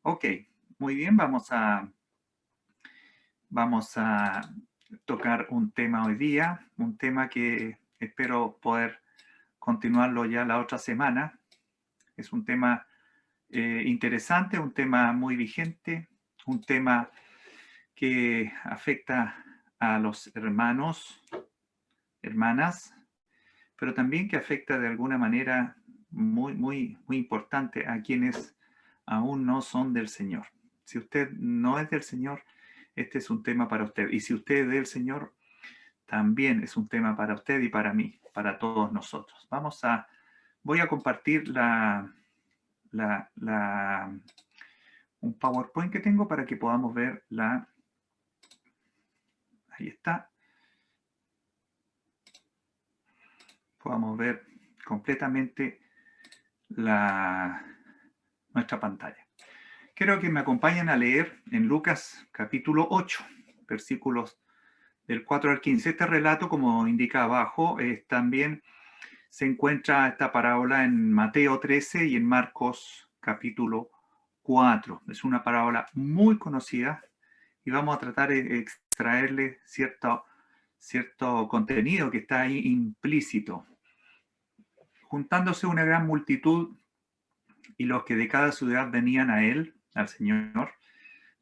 Ok, muy bien, vamos a tocar un tema hoy día, un tema que espero poder continuarlo ya la otra semana. Es un tema interesante, un tema muy vigente, un tema que afecta a los hermanos, hermanas, pero también que afecta de alguna manera muy importante a quienes aún no son del Señor. Si usted no es del Señor, este es un tema para usted. Y si usted es del Señor, también es un tema para usted y para mí, para todos nosotros. Voy a compartir la, un PowerPoint que tengo para que podamos ver ahí está, podamos ver completamente la, nuestra pantalla. Quiero que me acompañen a leer en Lucas capítulo 8, versículos del 4 al 15. Este relato, como indica abajo, también se encuentra esta parábola en Mateo 13 y en Marcos capítulo 4. Es una parábola muy conocida y vamos a tratar de extraerle cierto contenido que está ahí implícito. Juntándose una gran multitud y los que de cada ciudad venían a él, al Señor,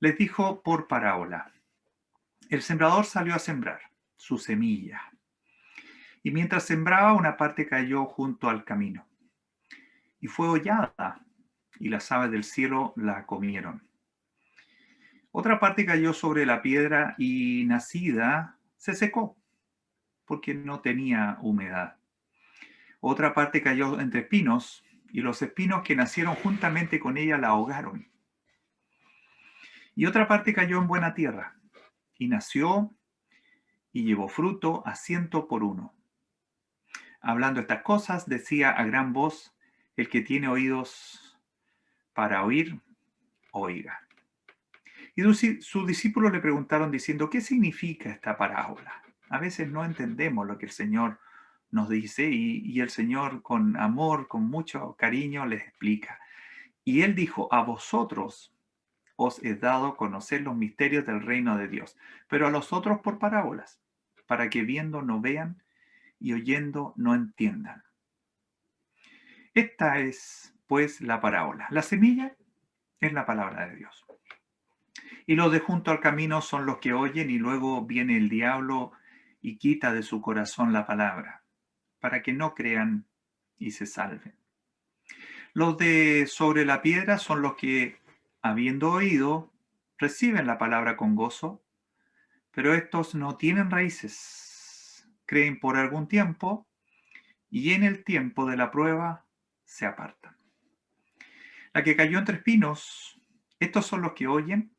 les dijo por parábola: el sembrador salió a sembrar su semilla, y mientras sembraba, una parte cayó junto al camino, y fue hollada, y las aves del cielo la comieron. Otra parte cayó sobre la piedra y, nacida, se secó, porque no tenía humedad. Otra parte cayó entre espinos, y los espinos que nacieron juntamente con ella la ahogaron. Y otra parte cayó en buena tierra, y nació y llevó fruto a 100 por 1. Hablando estas cosas, decía a gran voz: el que tiene oídos para oír, oiga. Y sus discípulos le preguntaron diciendo: ¿qué significa esta parábola? A veces no entendemos lo que el Señor nos dice y el Señor, con amor, con mucho cariño, les explica. Y él dijo: a vosotros os he dado conocer los misterios del reino de Dios, pero a los otros por parábolas, para que viendo no vean y oyendo no entiendan. Esta es, pues, la parábola. La semilla es la palabra de Dios. Y los de junto al camino son los que oyen, y luego viene el diablo y quita de su corazón la palabra, para que no crean y se salven. Los de sobre la piedra son los que, habiendo oído, reciben la palabra con gozo, pero estos no tienen raíces. Creen por algún tiempo, y en el tiempo de la prueba se apartan. La que cayó entre espinos, estos son los que oyen,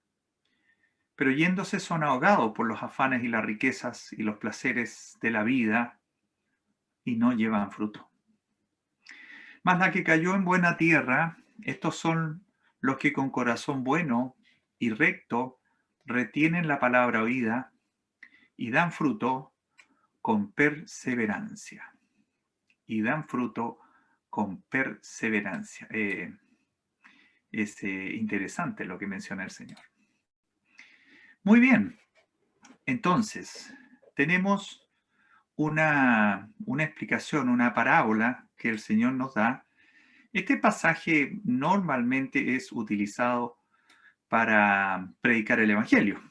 pero yéndose son ahogados por los afanes y las riquezas y los placeres de la vida, y no llevan fruto. Mas la que cayó en buena tierra, estos son los que con corazón bueno y recto retienen la palabra oída y dan fruto con perseverancia. Y dan fruto con perseverancia. Es interesante lo que menciona el Señor. Muy bien, entonces tenemos una explicación, una parábola que el Señor nos da. Este pasaje normalmente es utilizado para predicar el Evangelio.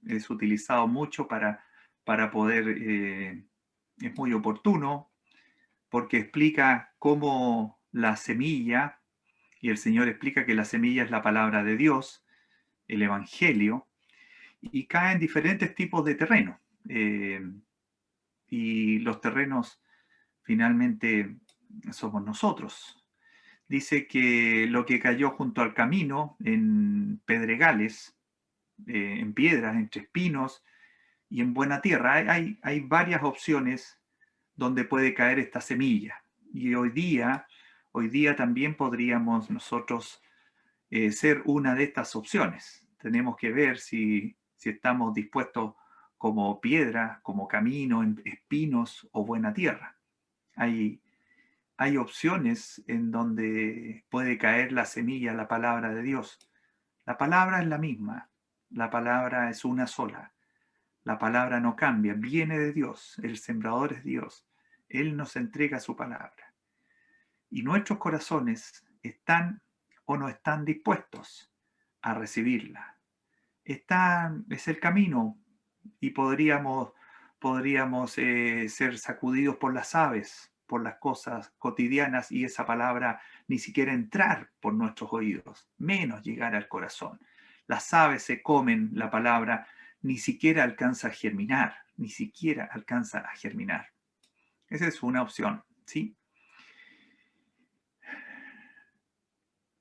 Es utilizado mucho para poder, es muy oportuno porque explica cómo la semilla, y el Señor explica que la semilla es la palabra de Dios, el Evangelio, y cae en diferentes tipos de terreno. Y los terrenos finalmente somos nosotros. Dice que lo que cayó junto al camino, en pedregales, en piedras, entre espinos y en buena tierra, hay varias opciones donde puede caer esta semilla. Y hoy día también podríamos nosotros ser una de estas opciones. Tenemos que ver si estamos dispuestos como piedra, como camino, en espinos o buena tierra. Hay, hay opciones en donde puede caer la semilla, la palabra de Dios. La palabra es la misma, la palabra es una sola, la palabra no cambia, viene de Dios, el sembrador es Dios, Él nos entrega su palabra. Y nuestros corazones están o no están dispuestos a recibirla. Es el camino y podríamos ser sacudidos por las aves, por las cosas cotidianas y esa palabra ni siquiera entrar por nuestros oídos, menos llegar al corazón. Las aves se comen la palabra, ni siquiera alcanza a germinar, ni siquiera alcanza a germinar. Esa es una opción, ¿sí?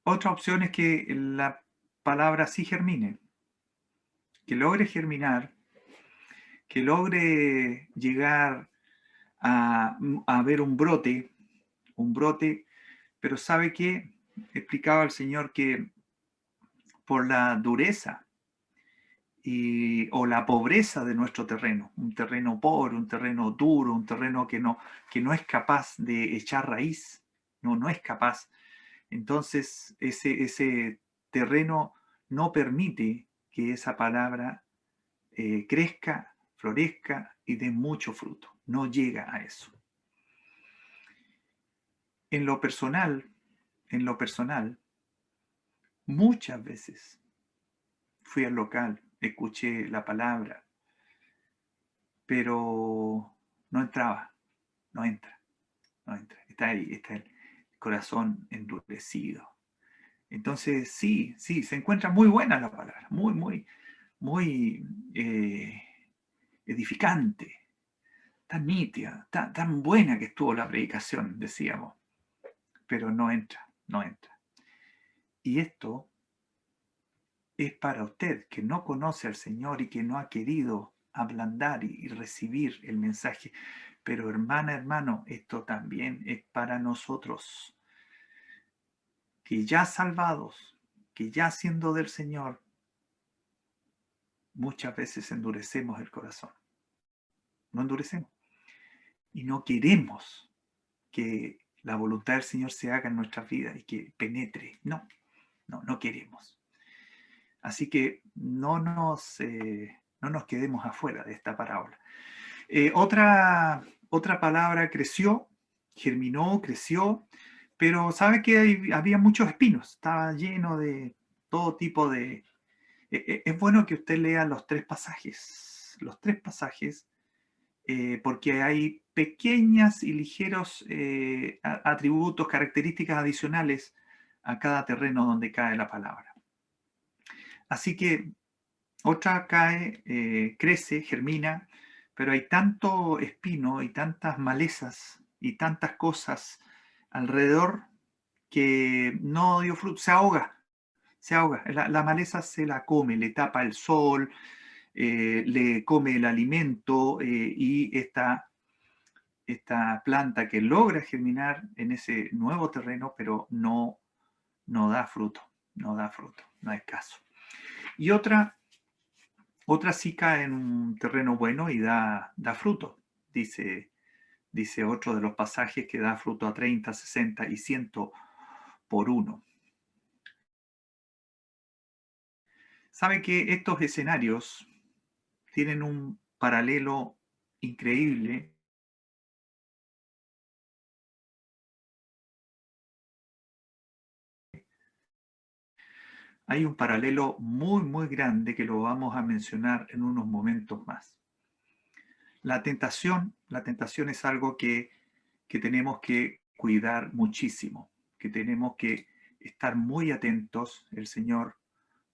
Otra opción es que la palabra sí germine, que logre germinar, que logre llegar a ver un brote, pero ¿sabe qué? Explicaba el Señor que por la dureza o la pobreza de nuestro terreno, un terreno pobre, un terreno duro, un terreno que no es capaz de echar raíz, no es capaz. Entonces, ese terreno no permite que esa palabra crezca, florezca y dé mucho fruto. No llega a eso. En lo personal, en lo personal, muchas veces fui al local, escuché la palabra, pero no entraba, no entra, no entra. Está ahí, está el corazón endurecido. Entonces, sí, sí, se encuentra muy buena la palabra, muy edificante, tan nítida, tan buena que estuvo la predicación, decíamos, pero no entra, no entra. Y esto es para usted que no conoce al Señor y que no ha querido ablandar y recibir el mensaje. Pero hermana, hermano, esto también es para nosotros, que ya salvados, que ya siendo del Señor, muchas veces endurecemos el corazón. No endurecemos. Y no queremos que la voluntad del Señor se haga en nuestras vidas y que penetre. No queremos. Así que no nos quedemos afuera de esta parábola. Otra palabra creció, germinó, creció, pero sabe que había muchos espinos, estaba lleno de todo tipo de... Es bueno que usted lea los tres pasajes, porque hay pequeñas y ligeros atributos, características adicionales a cada terreno donde cae la palabra. Así que otra cae, crece, germina, pero hay tanto espino y tantas malezas y tantas cosas alrededor que no dio fruto, se ahoga, se ahoga. La maleza se la come, le tapa el sol, le come el alimento y esta planta que logra germinar en ese nuevo terreno, pero no da fruto, no da fruto, no hay caso. Y otra sí cae en un terreno bueno y da fruto. Dice otro de los pasajes que da fruto a 30, 60 y 100 por uno. ¿Sabe que estos escenarios tienen un paralelo increíble? Hay un paralelo muy grande que lo vamos a mencionar en unos momentos más. La tentación es algo que tenemos que cuidar muchísimo, que tenemos que estar muy atentos. El Señor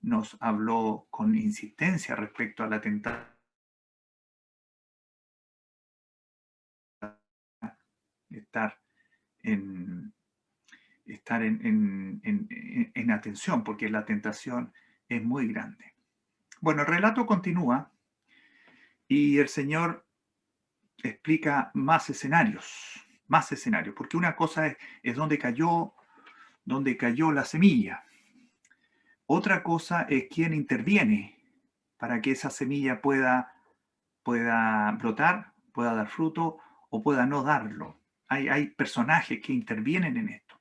nos habló con insistencia respecto a la tentación, estar en, en atención, porque la tentación es muy grande. Bueno, el relato continúa y el Señor explica más escenarios, porque una cosa es donde cayó la semilla. Otra cosa es quién interviene para que esa semilla pueda brotar, pueda dar fruto o pueda no darlo. Hay personajes que intervienen en esto.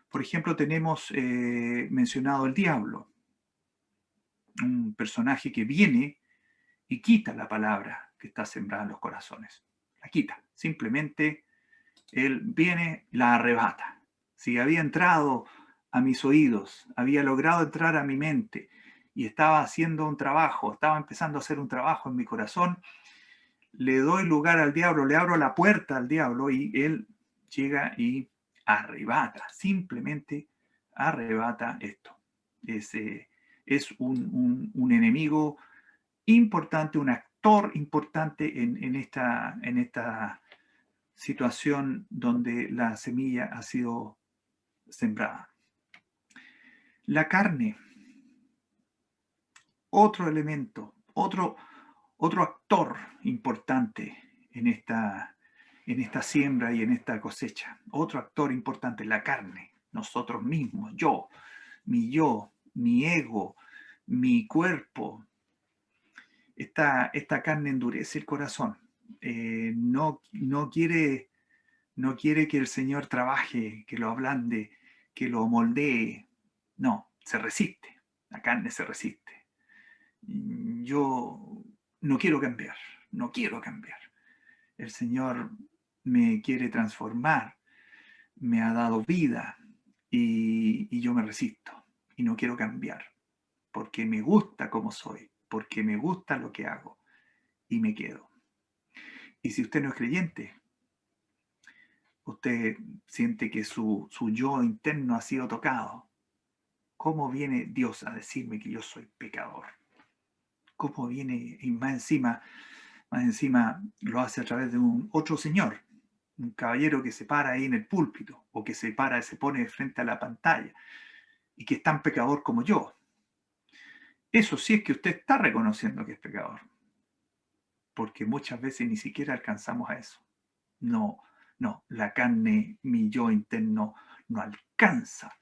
Por ejemplo, tenemos mencionado el diablo. un personaje que viene y quita la palabra que está sembrada en los corazones. La quita. Simplemente él viene y la arrebata. Si había entrado a mis oídos, había logrado entrar a mi mente y estaba haciendo un trabajo, estaba empezando a hacer un trabajo en mi corazón, le doy lugar al diablo, le abro la puerta al diablo y él llega y arrebata, simplemente arrebata esto. Es un enemigo importante, un actor importante en esta situación donde la semilla ha sido sembrada. La carne, otro elemento, otro actor importante en esta siembra y en esta cosecha. Otro actor importante, la carne, nosotros mismos, yo, mi ego, mi cuerpo. Esta carne endurece el corazón. No quiere que el Señor trabaje, que lo ablande, que lo moldee. No, se resiste. La carne se resiste. Yo no quiero cambiar, no quiero cambiar. El Señor me quiere transformar, me ha dado vida y yo me resisto y no quiero cambiar porque me gusta como soy, porque me gusta lo que hago y me quedo. Y si usted no es creyente, usted siente que su yo interno ha sido tocado. ¿Cómo viene Dios a decirme que yo soy pecador? ¿Cómo viene y más encima lo hace a través de un otro señor, un caballero que se para ahí en el púlpito o que se para y se pone frente a la pantalla y que es tan pecador como yo? Eso sí es que usted está reconociendo que es pecador, porque muchas veces ni siquiera alcanzamos a eso. No, no, la carne, mi yo interno, no alcanza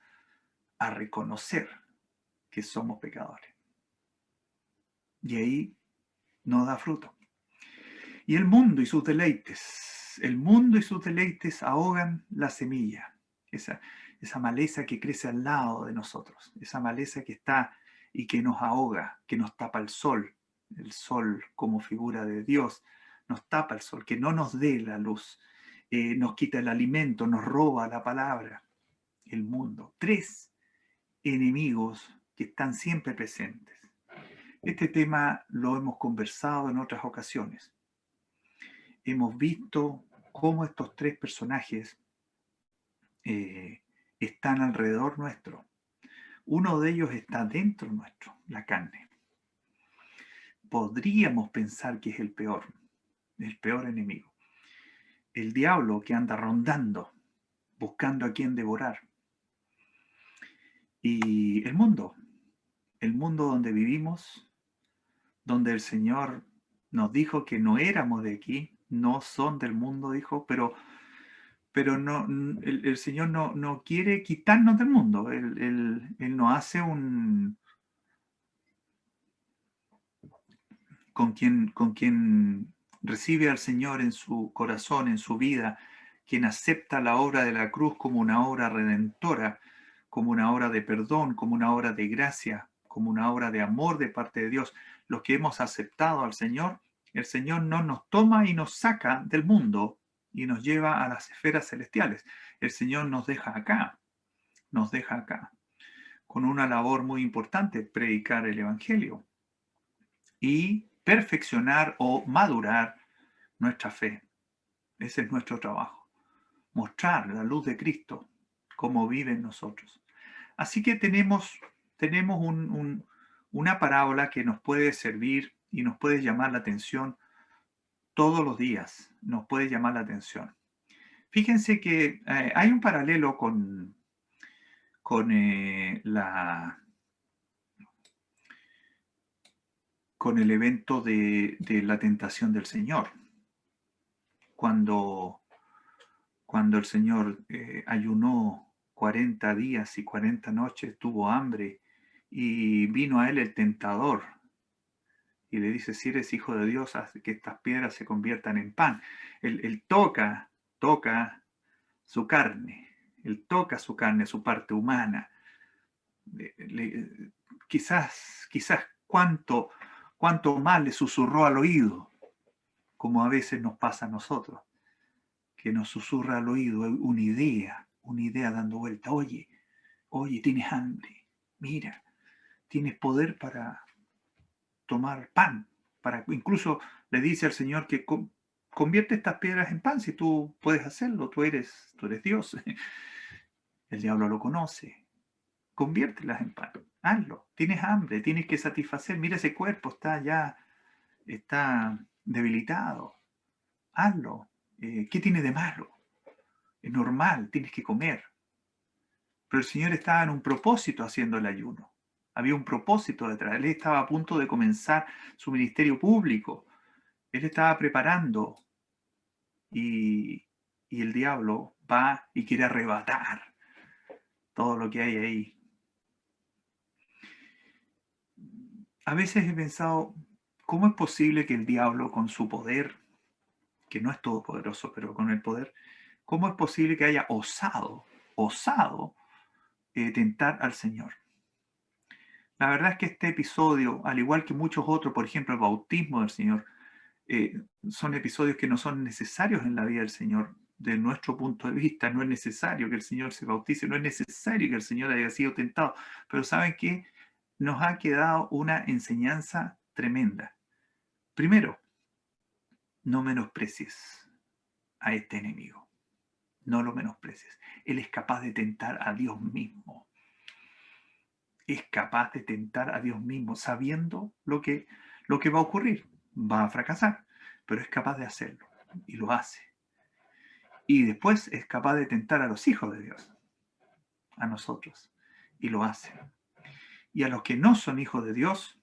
a reconocer que somos pecadores. Y ahí no da fruto. Y el mundo y sus deleites ahogan la semilla, esa maleza que crece al lado de nosotros, esa maleza que está y que nos ahoga, que nos tapa el sol como figura de Dios, nos tapa el sol, que no nos dé la luz, nos quita el alimento, nos roba la palabra, el mundo. Tres enemigos que están siempre presentes. Este tema lo hemos conversado en otras ocasiones. Hemos visto cómo estos tres personajes eh, están alrededor nuestro. Uno de ellos está dentro nuestro, la carne. Podríamos pensar que es el peor enemigo. El diablo que anda rondando, buscando a quien devorar. Y el mundo donde vivimos, donde el Señor nos dijo que no éramos de aquí, no son del mundo, dijo, pero no, el Señor no quiere quitarnos del mundo. Él no hace con quien recibe al Señor en su corazón, en su vida, quien acepta la obra de la cruz como una obra redentora, como una obra de perdón, como una obra de gracia, como una obra de amor de parte de Dios. Los que hemos aceptado al Señor, el Señor no nos toma y nos saca del mundo y nos lleva a las esferas celestiales. El Señor nos deja acá, con una labor muy importante, predicar el Evangelio y perfeccionar o madurar nuestra fe. Ese es nuestro trabajo. Mostrar la luz de Cristo, cómo vive en nosotros. Así que tenemos una parábola que nos puede servir y nos puede llamar la atención todos los días. Nos puede llamar la atención. Fíjense que hay un paralelo con el evento de la tentación del Señor. Cuando el Señor ayunó 40 días y 40 noches, tuvo hambre y vino a él el tentador y le dice, si eres hijo de Dios, haz que estas piedras se conviertan en pan. Él toca su carne, él toca su carne, su parte humana. Quizás cuánto más le susurró al oído, como a veces nos pasa a nosotros, que nos susurra al oído una idea dando vuelta. Oye, oye, tienes hambre, mira, tienes poder para tomar pan, incluso le dice al Señor que convierte estas piedras en pan si tú puedes hacerlo, tú eres Dios. El diablo lo conoce, conviértelas en pan, hazlo, tienes hambre, tienes que satisfacer, mira ese cuerpo, está debilitado, hazlo. ¿Qué tiene de malo? Es normal, tienes que comer. Pero el Señor estaba en un propósito haciendo el ayuno. Había un propósito detrás. Él estaba a punto de comenzar su ministerio público. Él estaba preparando y, y el diablo va y quiere arrebatar todo lo que hay ahí. A veces he pensado, ¿cómo es posible que el diablo con su poder, que no es todopoderoso, pero con el poder, cómo es posible que haya osado tentar al Señor? La verdad es que este episodio, al igual que muchos otros, por ejemplo, el bautismo del Señor, son episodios que no son necesarios en la vida del Señor. De nuestro punto de vista, no es necesario que el Señor se bautice, no es necesario que el Señor haya sido tentado. Pero ¿saben qué? Nos ha quedado una enseñanza tremenda. Primero, no menosprecies a este enemigo. No lo menosprecies. Él es capaz de tentar a Dios mismo. Es capaz de tentar a Dios mismo sabiendo lo que va a ocurrir. Va a fracasar, pero es capaz de hacerlo y lo hace. Y después es capaz de tentar a los hijos de Dios, a nosotros, y lo hace. Y a los que no son hijos de Dios,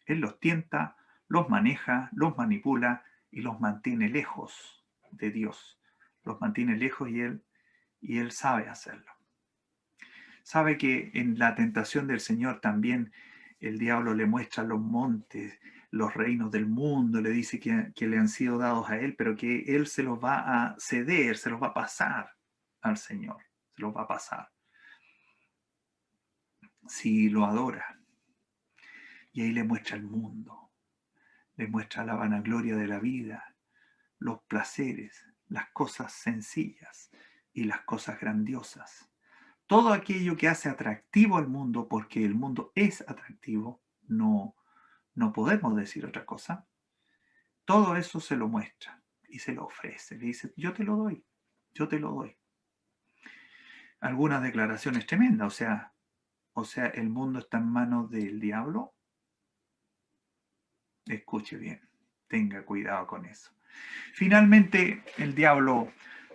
Él los tienta, los maneja, los manipula y los mantiene lejos de Dios. Los mantiene lejos y él sabe hacerlo. Sabe que en la tentación del Señor también el diablo le muestra los montes, los reinos del mundo, le dice que le han sido dados a Él, pero que Él se los va a ceder, se los va a pasar al Señor, se los va a pasar. Si lo adora. Y ahí le muestra el mundo, le muestra la vanagloria de la vida, los placeres, las cosas sencillas y las cosas grandiosas. Todo aquello que hace atractivo al mundo, porque el mundo es atractivo, no podemos decir otra cosa, todo eso se lo muestra y se lo ofrece. Le dice, yo te lo doy, yo te lo doy. Algunas declaraciones tremendas, o sea, el mundo está en manos del diablo. Escuche bien, tenga cuidado con eso. Finalmente, el diablo,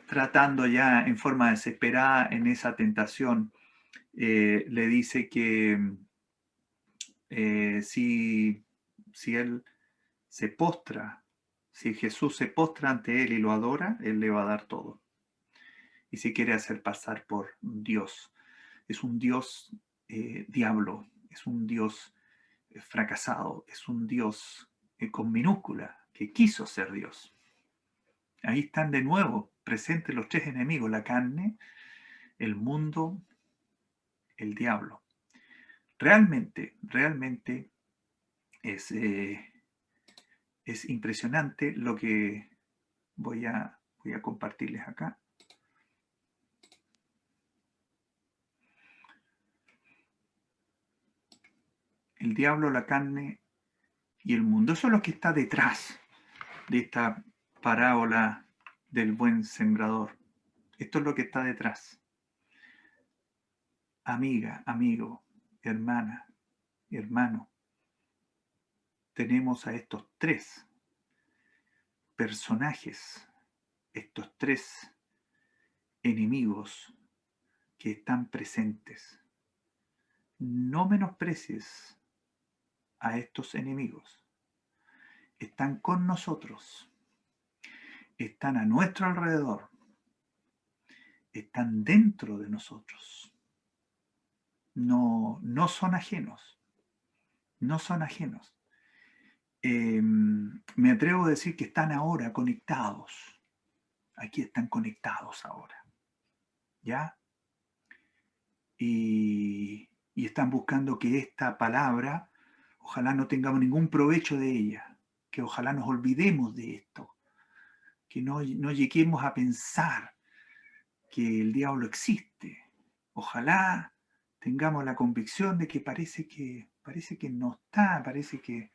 tratando ya en forma desesperada en esa tentación, le dice que si él se postra, si Jesús se postra ante él y lo adora, él le va a dar todo. Y si quiere hacer pasar por Dios, es un Dios diablo, es un Dios fracasado, es un Dios con minúscula, que quiso ser Dios. Ahí están de nuevo presentes los tres enemigos, la carne, el mundo, el diablo. Realmente es impresionante lo que voy a compartirles acá. El diablo, la carne y el mundo. Eso es lo que está detrás de esta parábola del buen sembrador. Esto es lo que está detrás. Amiga, amigo, hermana, hermano, tenemos a estos tres personajes, estos tres enemigos que están presentes. No menosprecies a estos enemigos. Están con nosotros, están a nuestro alrededor, están dentro de nosotros. No son ajenos, no son ajenos. Me atrevo a decir que están ahora conectados. Aquí están conectados ahora. ¿Ya? Y están buscando que esta palabra Ojalá no tengamos ningún provecho de ella, que ojalá nos olvidemos de esto, que no lleguemos a pensar que el diablo existe. Ojalá tengamos la convicción de que parece que no está, parece que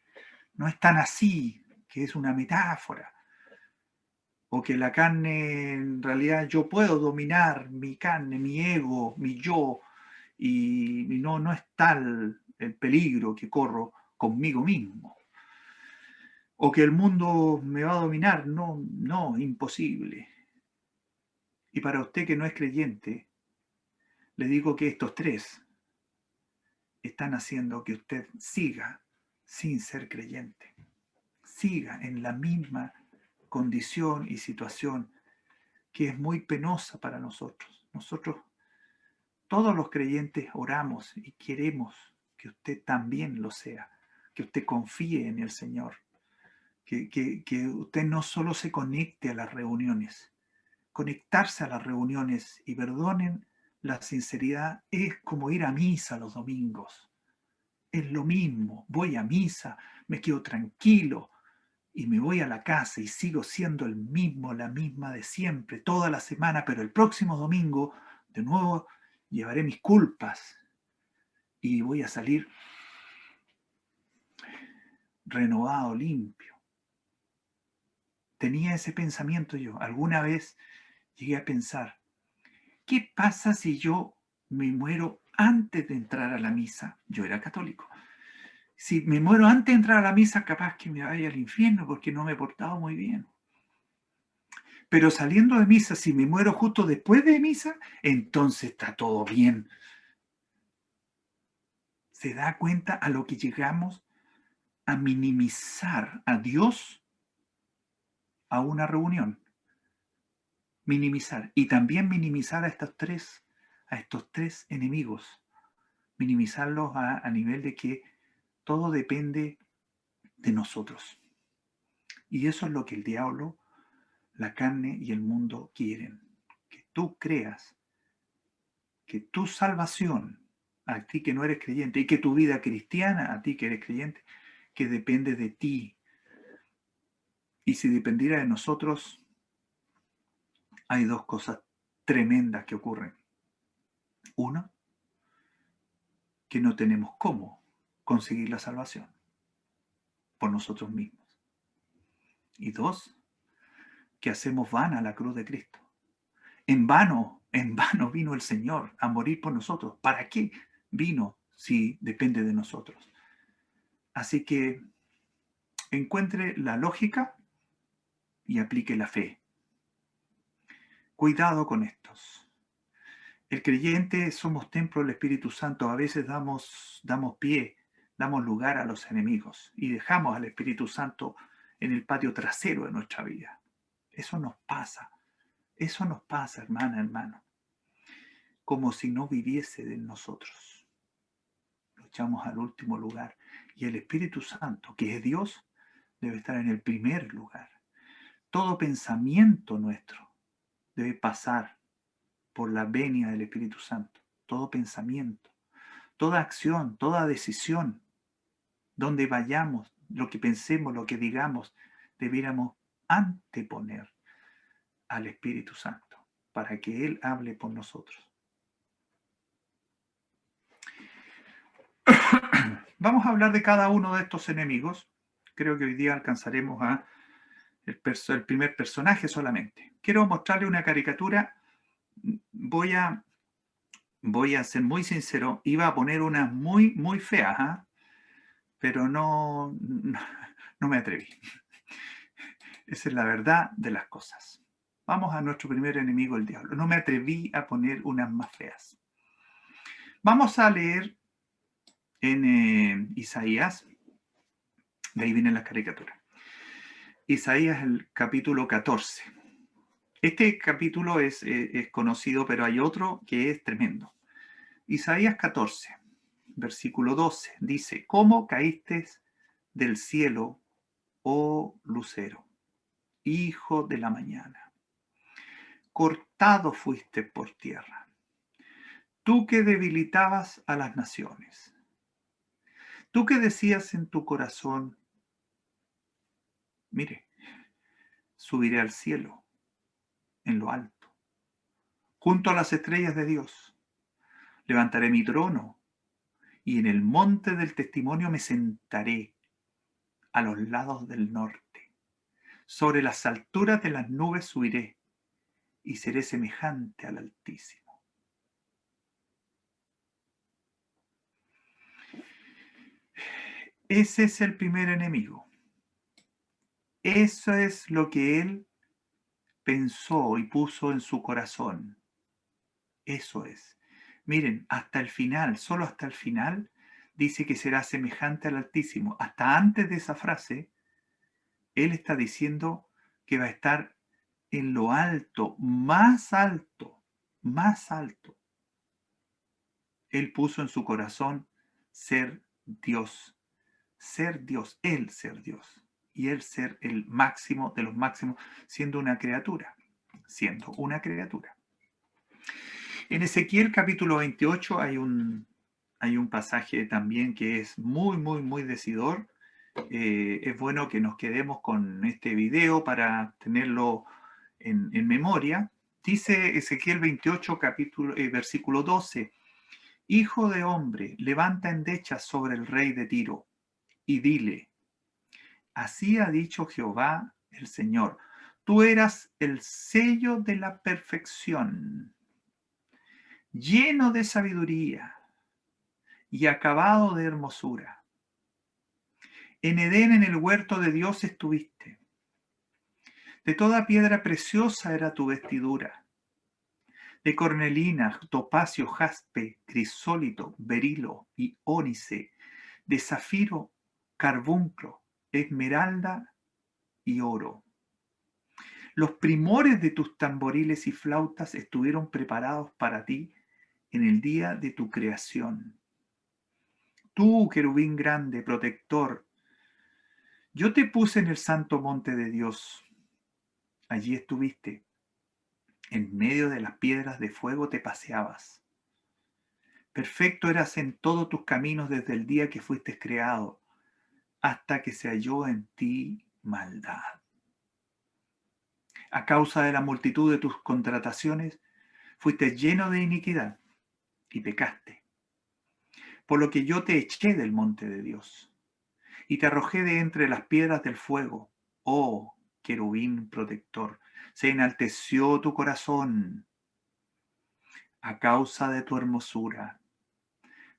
no es tan así, que es una metáfora, o que la carne, en realidad yo puedo dominar mi carne, mi ego, mi yo, y no es tal el peligro que corro conmigo mismo. O que el mundo me va a dominar, no, imposible. Y para usted que no es creyente, le digo que estos tres están haciendo que usted siga sin ser creyente, siga en la misma condición y situación que es muy penosa para nosotros. Nosotros, todos los creyentes, oramos y queremos que usted también lo sea, que usted confíe en el Señor, que usted no solo se conecte a las reuniones. Conectarse a las reuniones, y perdonen la sinceridad, es como ir a misa los domingos. Es lo mismo, voy a misa, me quedo tranquilo y me voy a la casa y sigo siendo el mismo, la misma de siempre, toda la semana, pero el próximo domingo de nuevo llevaré mis culpas y voy a salir renovado, limpio. Tenía ese pensamiento yo. Alguna vez llegué a pensar, ¿qué pasa si yo me muero antes de entrar a la misa? Yo era católico. Si me muero antes de entrar a la misa, capaz que me vaya al infierno porque no me he portado muy bien. Pero saliendo de misa, si me muero justo después de misa, entonces está todo bien. ¿Se da cuenta a lo que llegamos a minimizar a Dios a una reunión? Minimizar. Y también minimizar a estos tres enemigos. Minimizarlos a nivel de que todo depende de nosotros. Y eso es lo que el diablo, la carne y el mundo quieren. Que tú creas que tu salvación, a ti que no eres creyente, y que tu vida cristiana, a ti que eres creyente, que depende de ti. Y si dependiera de nosotros, hay dos cosas tremendas que ocurren. Uno, que no tenemos cómo conseguir la salvación por nosotros mismos. Y dos, que hacemos vana la cruz de Cristo. En vano vino el Señor a morir por nosotros. ¿Para qué vino si depende de nosotros? Así que encuentre la lógica y aplique la fe. Cuidado con estos. El creyente somos templo del Espíritu Santo. A veces damos pie, damos lugar a los enemigos y dejamos al Espíritu Santo en el patio trasero de nuestra vida. Eso nos pasa, hermana, hermano, como si no viviese de nosotros. Lo echamos al último lugar. Y el Espíritu Santo, que es Dios, debe estar en el primer lugar. Todo pensamiento nuestro debe pasar por la venia del Espíritu Santo. Todo pensamiento, toda acción, toda decisión, donde vayamos, lo que pensemos, lo que digamos, debiéramos anteponer al Espíritu Santo para que Él hable por nosotros. Vamos a hablar de cada uno de estos enemigos. Creo que hoy día alcanzaremos a el primer personaje solamente. Quiero mostrarle una caricatura. Voy a ser muy sincero. Iba a poner unas muy, muy feas, ¿eh? Pero no me atreví. Esa es la verdad de las cosas. Vamos a nuestro primer enemigo, el diablo. No me atreví a poner unas más feas. Vamos a leer en Isaías. De ahí vienen las caricaturas. Isaías, el capítulo 14. Este capítulo es conocido, pero hay otro que es tremendo. Isaías 14, versículo 12, dice: ¿Cómo caíste del cielo, oh lucero, hijo de la mañana? Cortado fuiste por tierra, tú que debilitabas a las naciones. Tú que decías en tu corazón, mire, subiré al cielo, en lo alto, junto a las estrellas de Dios. Levantaré mi trono y en el monte del testimonio me sentaré a los lados del norte. Sobre las alturas de las nubes subiré y seré semejante al Altísimo. Ese es el primer enemigo. Eso es lo que él pensó y puso en su corazón. Eso es. Miren, hasta el final, solo hasta el final, dice que será semejante al Altísimo. Hasta antes de esa frase, él está diciendo que va a estar en lo alto, más alto, más alto. Él puso en su corazón ser Dios, él ser Dios, y él ser el máximo de los máximos, siendo una criatura, siendo una criatura. En Ezequiel capítulo 28 hay un pasaje también que es muy, muy, muy decidor. Es bueno que nos quedemos con este video para tenerlo en memoria. Dice Ezequiel 28, versículo 12, Hijo de hombre, levanta endechas sobre el rey de Tiro y dile, así ha dicho Jehová el Señor, tú eras el sello de la perfección, lleno de sabiduría y acabado de hermosura. En Edén, en el huerto de Dios estuviste. De toda piedra preciosa era tu vestidura. De cornelina, topacio, jaspe, crisólito, berilo y ónice, de zafiro, carbunclo, esmeralda y oro. Los primores de tus tamboriles y flautas estuvieron preparados para ti en el día de tu creación. Tú, querubín grande, protector, yo te puse en el santo monte de Dios. Allí estuviste. En medio de las piedras de fuego te paseabas. Perfecto eras en todos tus caminos desde el día que fuiste creado, hasta que se halló en ti maldad. A causa de la multitud de tus contrataciones, fuiste lleno de iniquidad y pecaste. Por lo que yo te eché del monte de Dios y te arrojé de entre las piedras del fuego, oh querubín protector. Se enalteció tu corazón a causa de tu hermosura.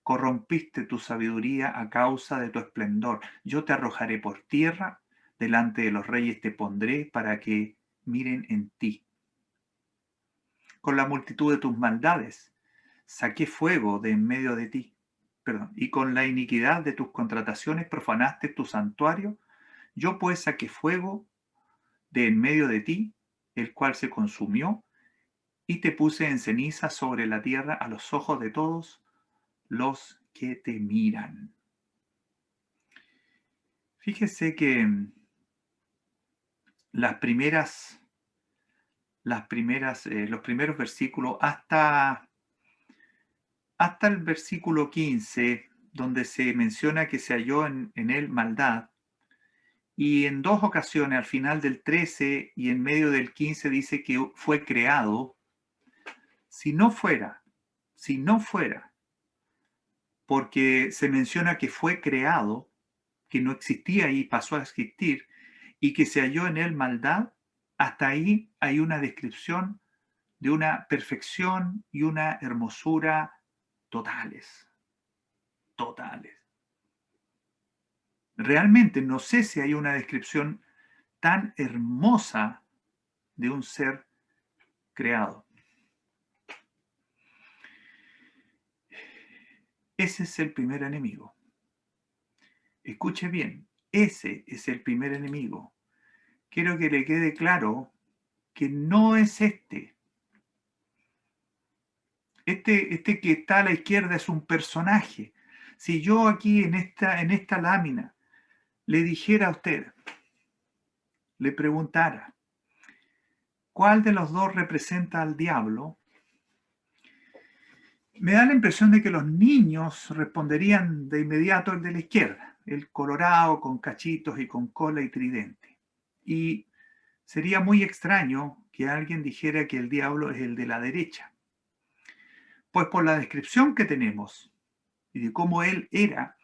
Corrompiste tu sabiduría a causa de tu esplendor. Yo te arrojaré por tierra, delante de los reyes te pondré para que miren en ti. Con la multitud de tus maldades saqué fuego de en medio de ti. Y con la iniquidad de tus contrataciones profanaste tu santuario. Yo pues saqué fuego de en medio de ti, el cual se consumió, y te puse en ceniza sobre la tierra a los ojos de todos los que te miran. Fíjese que los primeros versículos hasta el versículo 15, donde se menciona que se halló en él maldad, y en dos ocasiones, al final del 13 y en medio del 15, dice que fue creado. Si no fuera, porque se menciona que fue creado, que no existía y pasó a existir, y que se halló en él maldad, hasta ahí hay una descripción de una perfección y una hermosura totales, totales. Realmente no sé si hay una descripción tan hermosa de un ser creado. Ese es el primer enemigo. Escuche bien, ese es el primer enemigo. Quiero que le quede claro que no es este. Este que está a la izquierda es un personaje. Si yo aquí en esta lámina le dijera a usted, le preguntara, ¿cuál de los dos representa al diablo? Me da la impresión de que los niños responderían de inmediato el de la izquierda, el colorado con cachitos y con cola y tridente. Y sería muy extraño que alguien dijera que el diablo es el de la derecha. Pues por la descripción que tenemos y de cómo él era,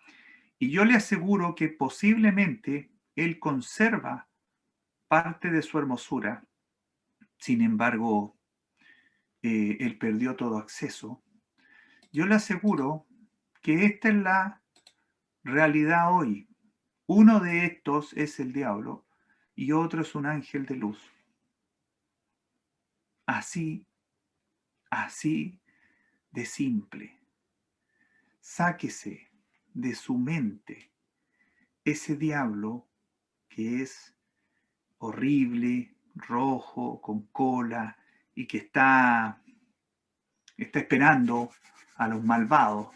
y yo le aseguro que posiblemente él conserva parte de su hermosura, sin embargo, él perdió todo acceso. Yo le aseguro que esta es la realidad hoy. Uno de estos es el diablo y otro es un ángel de luz. Así, así de simple. Sáquese de su mente ese diablo que es horrible, rojo, con cola y que está esperando a los malvados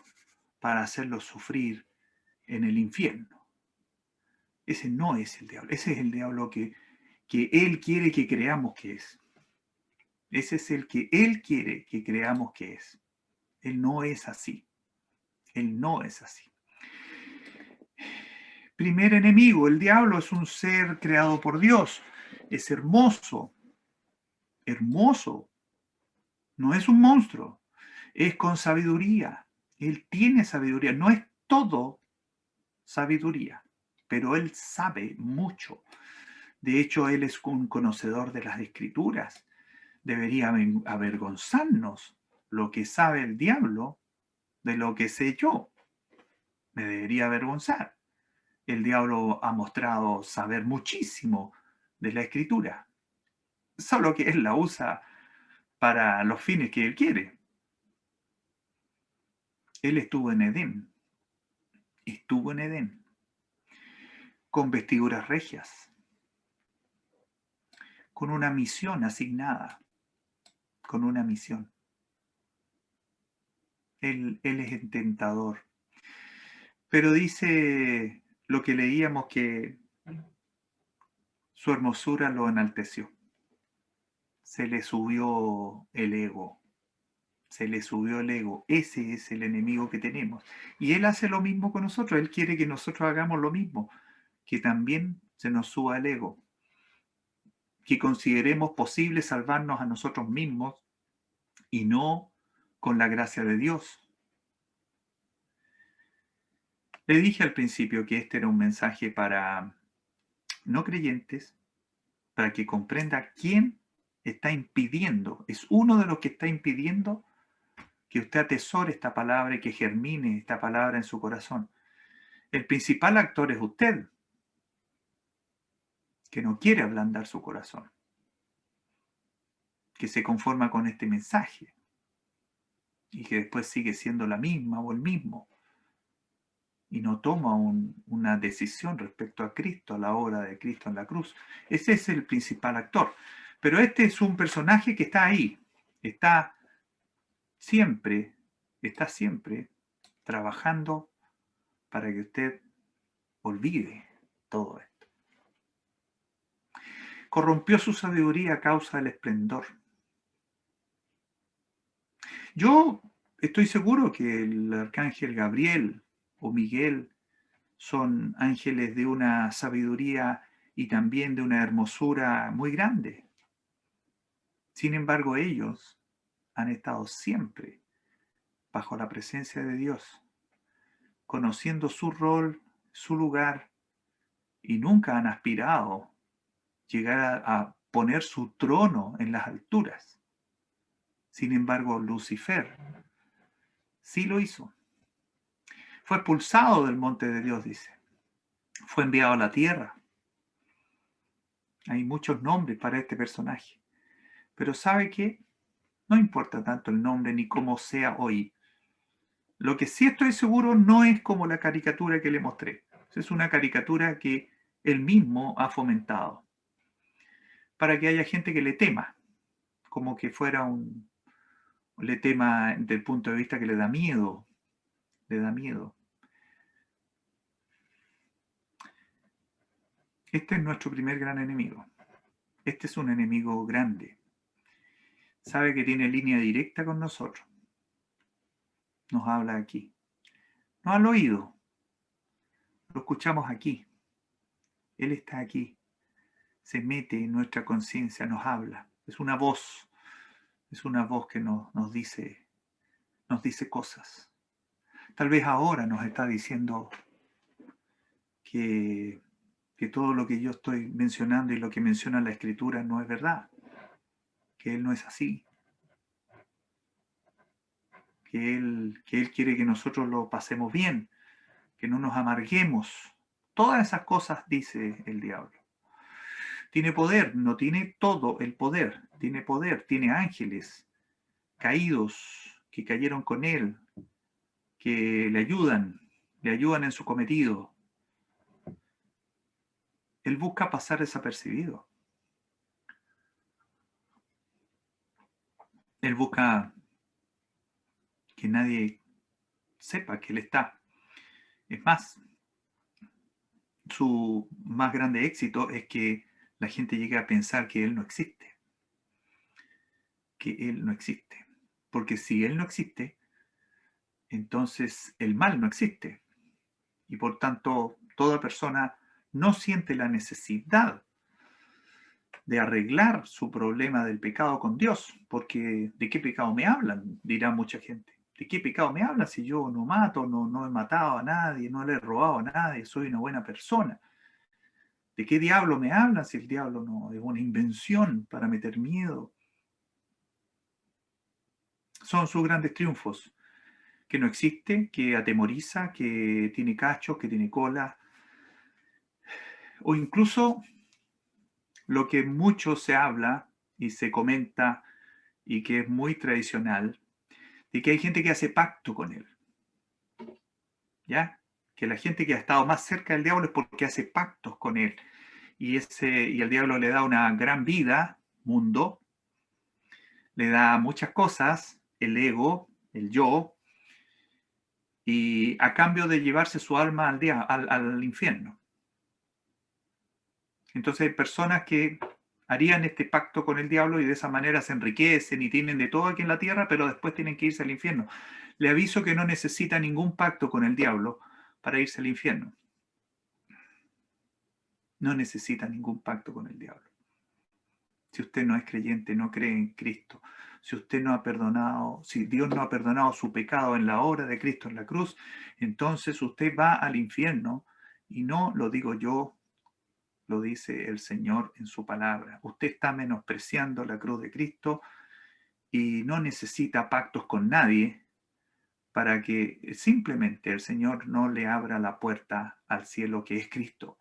para hacerlos sufrir en el infierno. Ese no es el diablo, ese es el diablo que Él quiere que creamos que es. Ese es el que Él quiere que creamos que es. Él no es así. Él no es así. Primer enemigo, el diablo es un ser creado por Dios. Es hermoso, hermoso. No es un monstruo. Es con sabiduría. Él tiene sabiduría. No es todo sabiduría, pero él sabe mucho. De hecho, él es un conocedor de las escrituras. Debería avergonzarnos lo que sabe el diablo de lo que sé yo. Me debería avergonzar. El diablo ha mostrado saber muchísimo de la escritura, solo que él la usa para los fines que él quiere. Él estuvo en Edén, con vestiduras regias, con una misión asignada, con una misión. Él es el tentador. Pero dice lo que leíamos que su hermosura lo enalteció. Se le subió el ego. Se le subió el ego. Ese es el enemigo que tenemos. Y él hace lo mismo con nosotros. Él quiere que nosotros hagamos lo mismo. Que también se nos suba el ego. Que consideremos posible salvarnos a nosotros mismos y no con la gracia de Dios. Le dije al principio que este era un mensaje para no creyentes, para que comprenda quién está impidiendo, es uno de los que está impidiendo que usted atesore esta palabra y que germine esta palabra en su corazón. El principal actor es usted, que no quiere ablandar su corazón, que se conforma con este mensaje y que después sigue siendo la misma o el mismo y no toma una decisión respecto a Cristo, a la obra de Cristo en la cruz. Ese es el principal actor. Pero este es un personaje que está ahí, está siempre, está siempre trabajando para que usted olvide todo esto. Corrompió su sabiduría a causa del esplendor. Yo estoy seguro que el arcángel Gabriel o Miguel son ángeles de una sabiduría y también de una hermosura muy grande. Sin embargo, ellos han estado siempre bajo la presencia de Dios, conociendo su rol, su lugar, y nunca han aspirado llegar a poner su trono en las alturas. Sin embargo, Lucifer sí lo hizo. Fue expulsado del monte de Dios, dice. Fue enviado a la tierra. Hay muchos nombres para este personaje. Pero ¿sabe qué? No importa tanto el nombre ni cómo sea hoy. Lo que sí estoy seguro no es como la caricatura que le mostré. Es una caricatura que él mismo ha fomentado para que haya gente que le tema, como que fuera le tema desde el punto de vista que le da miedo, le da miedo. Este es nuestro primer gran enemigo. Este es un enemigo grande. Sabe que tiene línea directa con nosotros. nos habla aquí. No al oído, lo escuchamos aquí. Él está aquí, se mete en nuestra conciencia, nos habla. Es una voz que nos dice cosas. Tal vez ahora nos está diciendo que, que todo lo que yo estoy mencionando y lo que menciona la Escritura no es verdad, que Él no es así, que Él quiere que nosotros lo pasemos bien, que no nos amarguemos. Todas esas cosas dice el diablo. Tiene poder, no tiene todo el poder, tiene ángeles caídos que cayeron con Él, que le ayudan en su cometido. Él busca pasar desapercibido. Él busca que nadie sepa que Él está. Es más, su más grande éxito es que la gente llegue a pensar que Él no existe. Que Él no existe. Porque si Él no existe, entonces el mal no existe. Y por tanto, toda persona no siente la necesidad de arreglar su problema del pecado con Dios, porque ¿de qué pecado me hablan? Dirá mucha gente. ¿De qué pecado me hablan si yo no mato, no he matado a nadie, no le he robado a nadie, soy una buena persona? ¿De qué diablo me hablan si el diablo no es una invención para meter miedo? Son sus grandes triunfos, que no existe, que atemoriza, que tiene cachos, que tiene cola, o incluso lo que mucho se habla y se comenta y que es muy tradicional, de que hay gente que hace pacto con él, ¿ya? Que la gente que ha estado más cerca del diablo es porque hace pactos con él. Y el diablo le da una gran vida, mundo, le da muchas cosas, el ego, el yo, y a cambio de llevarse su alma al infierno. Entonces hay personas que harían este pacto con el diablo y de esa manera se enriquecen y tienen de todo aquí en la tierra, pero después tienen que irse al infierno. Le aviso que no necesita ningún pacto con el diablo para irse al infierno. No necesita ningún pacto con el diablo. Si usted no es creyente, no cree en Cristo, si usted no ha perdonado, si Dios no ha perdonado su pecado en la obra de Cristo en la cruz, entonces usted va al infierno y no lo digo yo, lo dice el Señor en su palabra. Usted está menospreciando la cruz de Cristo y no necesita pactos con nadie para que simplemente el Señor no le abra la puerta al cielo que es Cristo.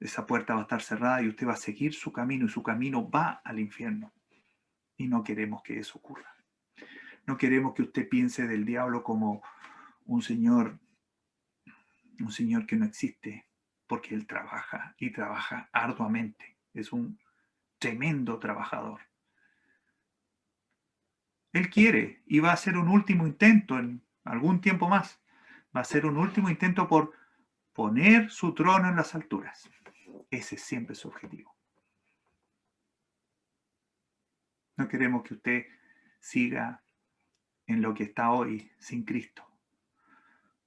Esa puerta va a estar cerrada y usted va a seguir su camino y su camino va al infierno. Y no queremos que eso ocurra. No queremos que usted piense del diablo como un señor que no existe, porque él trabaja y trabaja arduamente. Es un tremendo trabajador. Él quiere y va a hacer un último intento en algún tiempo más. Va a hacer un último intento por poner su trono en las alturas. Ese es siempre su objetivo. No queremos que usted siga en lo que está hoy sin Cristo,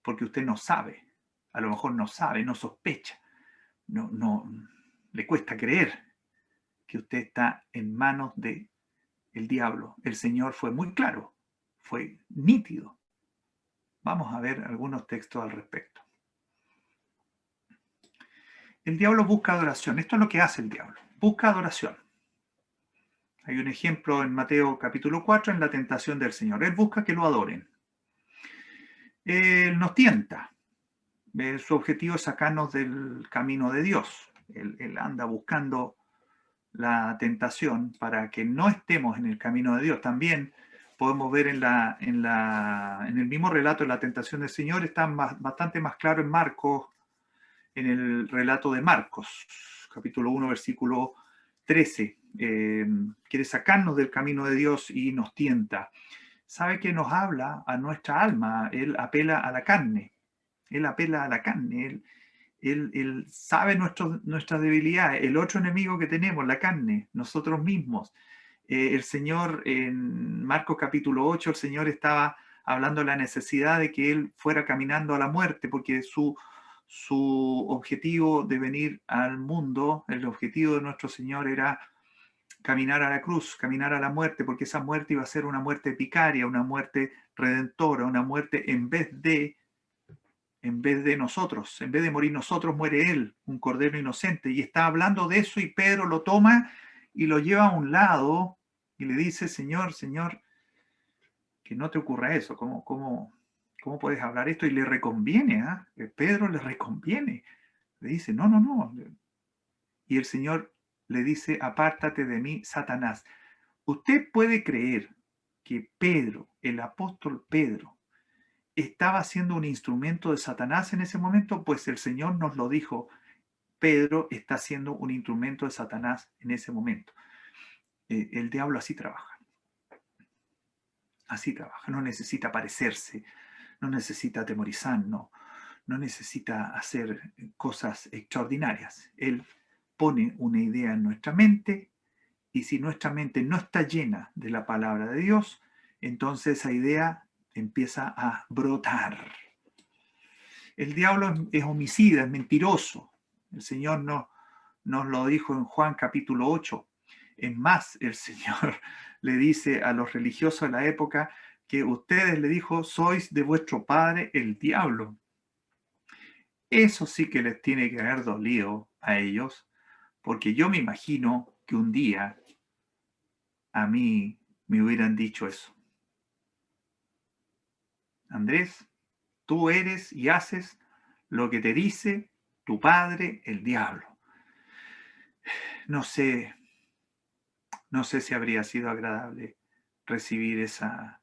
porque usted no sabe, a lo mejor no sabe, no sospecha, no le cuesta creer que usted está en manos de el diablo. El Señor fue muy claro, fue nítido. Vamos a ver algunos textos al respecto. El diablo busca adoración. Esto es lo que hace el diablo. Busca adoración. Hay un ejemplo en Mateo capítulo 4 en la tentación del Señor. Él busca que lo adoren. Él nos tienta. Su objetivo es sacarnos del camino de Dios. Él anda buscando la tentación para que no estemos en el camino de Dios. También podemos ver en el mismo relato de la tentación del Señor, está bastante más claro en Marcos, en el relato de Marcos, capítulo 1, versículo 13. Quiere sacarnos del camino de Dios y nos tienta. Sabe que nos habla a nuestra alma, Él apela a la carne. Él apela a la carne, él sabe nuestras debilidades, el otro enemigo que tenemos, la carne, nosotros mismos. El Señor, en Marcos capítulo 8, el Señor estaba hablando de la necesidad de que él fuera caminando a la muerte, porque su objetivo de venir al mundo, el objetivo de nuestro Señor era caminar a la cruz, caminar a la muerte, porque esa muerte iba a ser una muerte vicaria, una muerte redentora, una muerte en vez de nosotros, en vez de morir nosotros, muere Él, un cordero inocente. Y está hablando de eso y Pedro lo toma y lo lleva a un lado y le dice, Señor, Señor, que no te ocurra eso, ¿cómo puedes hablar esto? Y le reconviene, ¿ah? Pedro le reconviene, le dice, no, no, no. Y el Señor le dice, apártate de mí, Satanás. ¿Usted puede creer que Pedro, el apóstol Pedro, estaba siendo un instrumento de Satanás en ese momento? Pues el Señor nos lo dijo, Pedro está siendo un instrumento de Satanás en ese momento. El diablo así trabaja, no necesita parecerse, no necesita atemorizar, no necesita hacer cosas extraordinarias. Él pone una idea en nuestra mente y si nuestra mente no está llena de la palabra de Dios, entonces esa idea empieza a brotar. El diablo es homicida, es mentiroso. El Señor nos lo dijo en Juan capítulo 8. Es más, el Señor le dice a los religiosos de la época que ustedes, le dijo, sois de vuestro padre el diablo. Eso sí que les tiene que haber dolido a ellos, porque yo me imagino que un día a mí me hubieran dicho eso. Andrés, tú eres y haces lo que te dice tu padre, el diablo. No sé, no sé si habría sido agradable recibir esa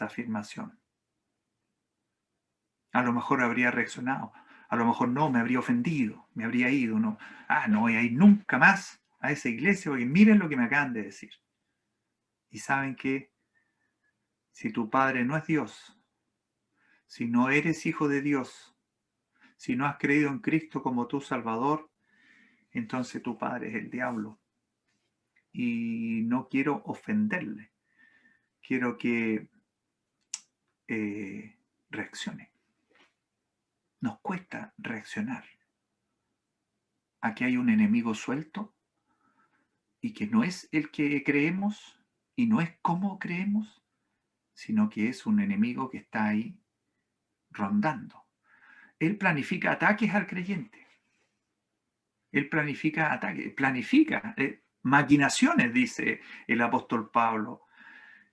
afirmación. A lo mejor habría reaccionado, a lo mejor no, me habría ofendido, me habría ido, no, no voy a ir nunca más a esa iglesia porque miren lo que me acaban de decir. Y saben que si tu padre no es Dios, si no eres hijo de Dios, si no has creído en Cristo como tu Salvador, entonces tu padre es el diablo. Y no quiero ofenderle, quiero que reaccione. Nos cuesta reaccionar a que hay un enemigo suelto y que no es el que creemos y no es como creemos, sino que es un enemigo que está ahí rondando. Él planifica ataques al creyente. Él planifica ataques, planifica maquinaciones, dice el apóstol Pablo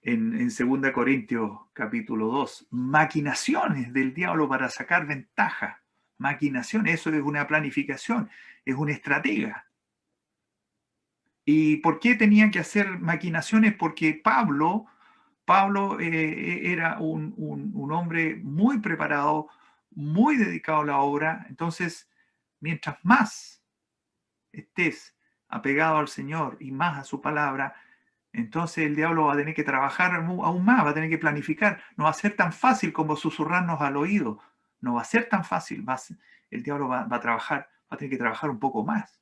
en 2 Corintios capítulo 2. Maquinaciones del diablo para sacar ventaja. Maquinaciones, eso es una planificación, es una estratega. ¿Y por qué tenía que hacer maquinaciones? Porque Pablo era un hombre muy preparado, muy dedicado a la obra. Entonces, mientras más estés apegado al Señor y más a su palabra, entonces el diablo va a tener que trabajar aún más, va a tener que planificar. No va a ser tan fácil como susurrarnos al oído. No va a ser tan fácil. El diablo va a trabajar, va a tener que trabajar un poco más.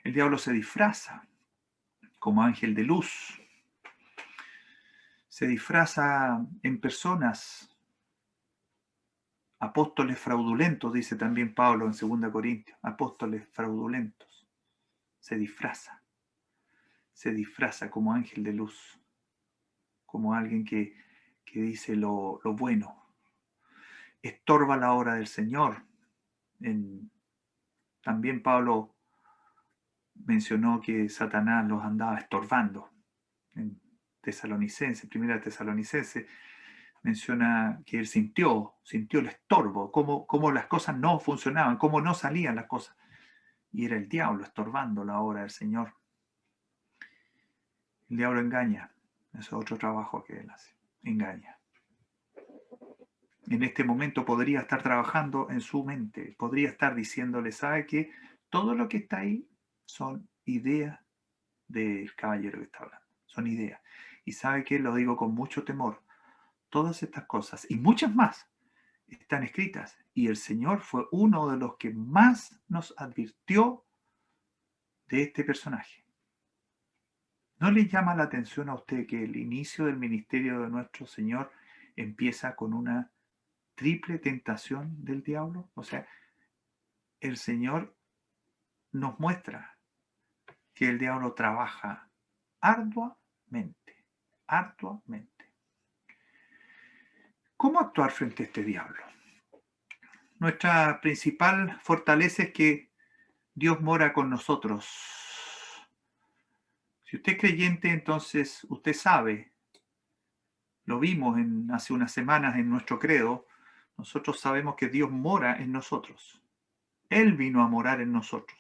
El diablo se disfraza como ángel de luz. Se disfraza en personas, apóstoles fraudulentos, dice también Pablo en 2 Corintios, apóstoles fraudulentos. Se disfraza como ángel de luz, como alguien que dice lo bueno. Estorba la obra del Señor. También Pablo mencionó que Satanás los andaba estorbando. En Tesalonicense, primera Tesalonicense, menciona que él sintió el estorbo, cómo las cosas no funcionaban, cómo no salían las cosas. Y era el diablo estorbando la obra del Señor. El diablo engaña. Eso es otro trabajo que él hace. Engaña. En este momento podría estar trabajando en su mente, podría estar diciéndole, ¿sabe qué? Todo lo que está ahí son ideas del caballero que está hablando, son ideas. Y ¿sabe qué? Lo digo con mucho temor. Todas estas cosas y muchas más están escritas y el Señor fue uno de los que más nos advirtió de este personaje. ¿No le llama la atención a usted que el inicio del ministerio de nuestro Señor empieza con una triple tentación del diablo? O sea, el Señor nos muestra que el diablo trabaja arduamente, arduamente. ¿Cómo actuar frente a este diablo? Nuestra principal fortaleza es que Dios mora con nosotros. Si usted es creyente, entonces usted sabe, lo vimos hace unas semanas en nuestro credo, nosotros sabemos que Dios mora en nosotros. Él vino a morar en nosotros.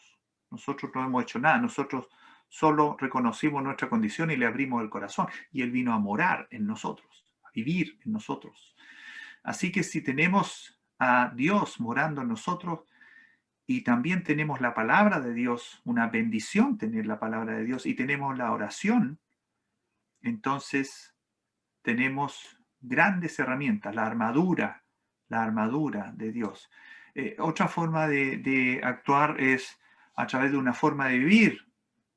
Nosotros no hemos hecho nada, nosotros solo reconocimos nuestra condición y le abrimos el corazón. Y Él vino a morar en nosotros, a vivir en nosotros. Así que si tenemos a Dios morando en nosotros y también tenemos la palabra de Dios, una bendición tener la palabra de Dios y tenemos la oración, entonces tenemos grandes herramientas, la armadura de Dios. Otra forma de actuar es a través de una forma de vivir.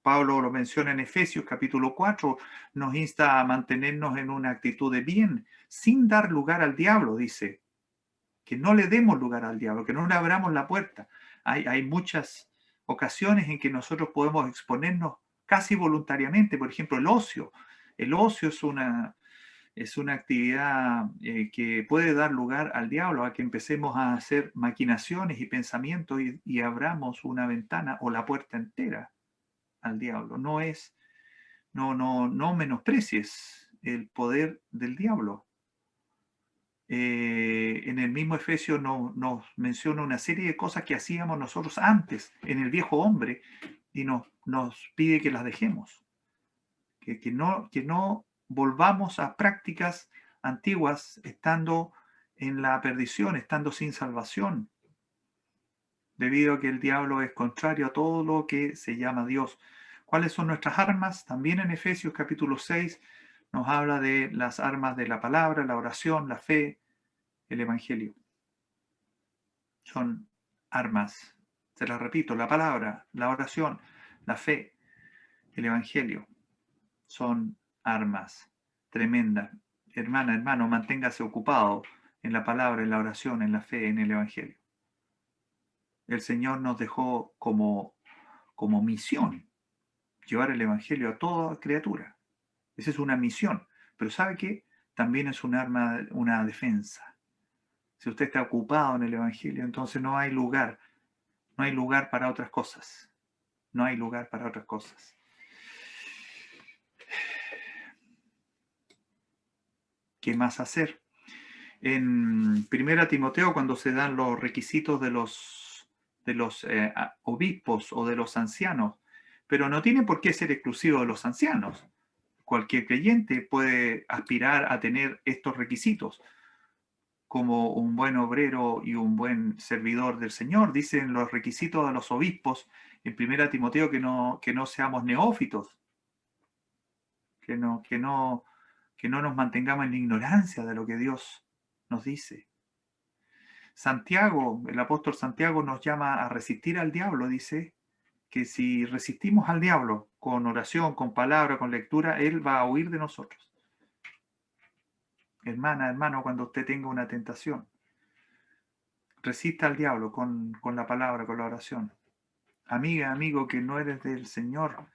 Pablo lo menciona en Efesios capítulo 4, nos insta a mantenernos en una actitud de bien, sin dar lugar al diablo, dice, que no le demos lugar al diablo, que no le abramos la puerta. Hay muchas ocasiones en que nosotros podemos exponernos casi voluntariamente, por ejemplo, el ocio. El ocio es una actividad que puede dar lugar al diablo, a que empecemos a hacer maquinaciones y pensamientos y abramos una ventana o la puerta entera al diablo. No menosprecies el poder del diablo. En el mismo Efesios nos menciona una serie de cosas que hacíamos nosotros antes en el viejo hombre y nos pide que las dejemos, que no volvamos a prácticas antiguas estando en la perdición, estando sin salvación, debido a que el diablo es contrario a todo lo que se llama Dios. ¿Cuáles son nuestras armas? También en Efesios capítulo 6 nos habla de las armas de la palabra, la oración, la fe, el evangelio. Son armas. Se las repito, la palabra, la oración, la fe, el evangelio. Son armas tremendas. Hermana, hermano, manténgase ocupado en la palabra, en la oración, en la fe, en el evangelio. El Señor nos dejó como misión llevar el evangelio a toda criatura. Esa es una misión. Pero ¿sabe qué? También es un arma, una defensa. Si usted está ocupado en el evangelio, entonces no hay lugar para otras cosas. No hay lugar para otras cosas. ¿Qué más hacer? En 1 Timoteo, cuando se dan los requisitos de los obispos o de los ancianos, pero no tiene por qué ser exclusivo de los ancianos. Cualquier creyente puede aspirar a tener estos requisitos como un buen obrero y un buen servidor del Señor. Dicen los requisitos de los obispos en 1 Timoteo que no seamos neófitos, que no nos mantengamos en la ignorancia de lo que Dios nos dice. Santiago, el apóstol Santiago nos llama a resistir al diablo, dice que si resistimos al diablo con oración, con palabra, con lectura, él va a huir de nosotros. Hermana, hermano, cuando usted tenga una tentación, resista al diablo con la palabra, con la oración. Amiga, amigo, que no eres del Señor,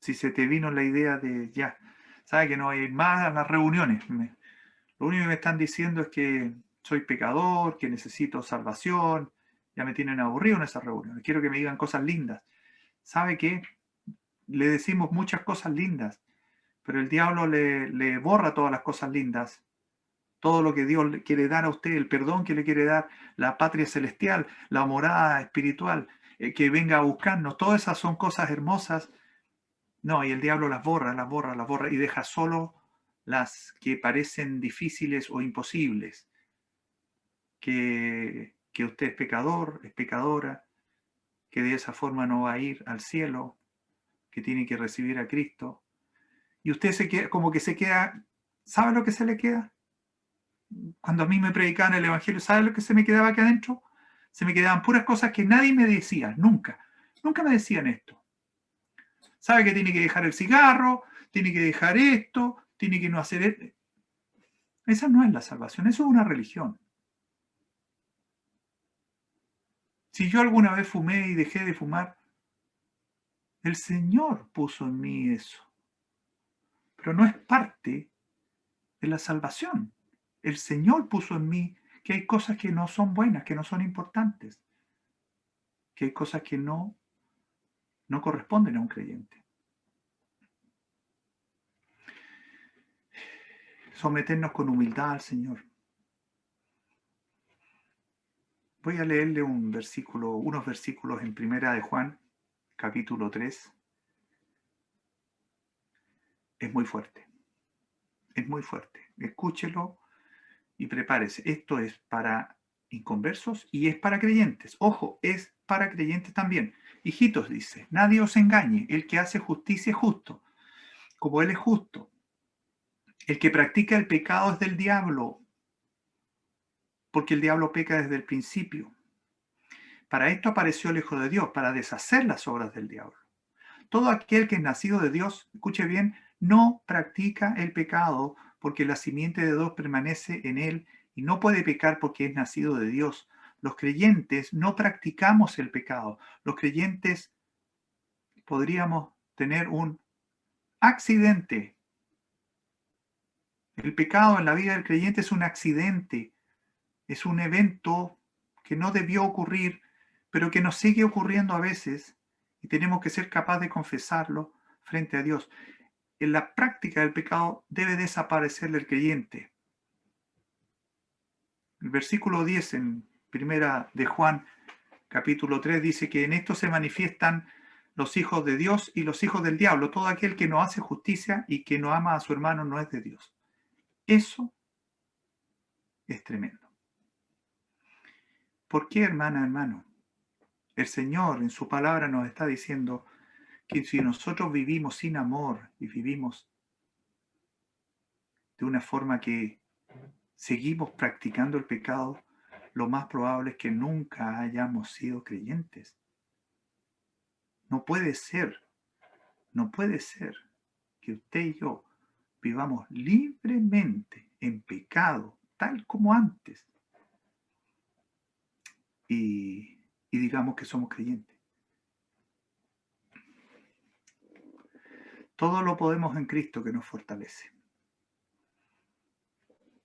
si se te vino la idea de ya, sabe que no hay más a las reuniones, lo único que me están diciendo es que soy pecador, que necesito salvación, ya me tienen aburrido en esas reuniones, quiero que me digan cosas lindas. ¿Sabe qué? Le decimos muchas cosas lindas, pero el diablo le borra todas las cosas lindas, todo lo que Dios le quiere dar a usted, el perdón que le quiere dar, la patria celestial, la morada espiritual, que venga a buscarnos, todas esas son cosas hermosas. No, y el diablo las borra, las borra, las borra y deja solo las que parecen difíciles o imposibles. Que usted es pecador, es pecadora, que de esa forma no va a ir al cielo, que tiene que recibir a Cristo. Y usted se queda, como que se queda, ¿sabe lo que se le queda? Cuando a mí me predicaban el Evangelio, ¿sabe lo que se me quedaba aquí adentro? Se me quedaban puras cosas que nadie me decía, nunca. Nunca me decían esto. Sabe que tiene que dejar el cigarro, tiene que dejar esto, tiene que no hacer esto. Esa no es la salvación, eso es una religión. Si yo alguna vez fumé y dejé de fumar, el Señor puso en mí eso, pero no es parte de la salvación. El Señor puso en mí que hay cosas que no son buenas, que no son importantes, que hay cosas que no corresponden a un creyente. Someternos con humildad al Señor. Voy a leerle unos versículos en Primera de Juan, capítulo 3. Es muy fuerte, es muy fuerte. Escúchelo y prepárese. Esto es para inconversos y es para creyentes. Ojo, es para creyentes también. Hijitos, dice, nadie os engañe. El que hace justicia es justo, como Él es justo. El que practica el pecado es del diablo, porque el diablo peca desde el principio. Para esto apareció el Hijo de Dios, para deshacer las obras del diablo. Todo aquel que es nacido de Dios, escuche bien, no practica el pecado, porque la simiente de Dios permanece en él y no puede pecar porque es nacido de Dios. Los creyentes no practicamos el pecado. Los creyentes podríamos tener un accidente. El pecado en la vida del creyente es un accidente, es un evento que no debió ocurrir, pero que nos sigue ocurriendo a veces y tenemos que ser capaces de confesarlo frente a Dios. En la práctica del pecado debe desaparecer del creyente. El versículo 10 en Primera de Juan, capítulo 3, dice que en esto se manifiestan los hijos de Dios y los hijos del diablo. Todo aquel que no hace justicia y que no ama a su hermano no es de Dios. Eso es tremendo. ¿Por qué, hermana, hermano? El Señor en su palabra nos está diciendo que si nosotros vivimos sin amor y vivimos de una forma que seguimos practicando el pecado, lo más probable es que nunca hayamos sido creyentes. No puede ser, no puede ser que usted y yo vivamos libremente en pecado, tal como antes, y digamos que somos creyentes. Todo lo podemos en Cristo que nos fortalece.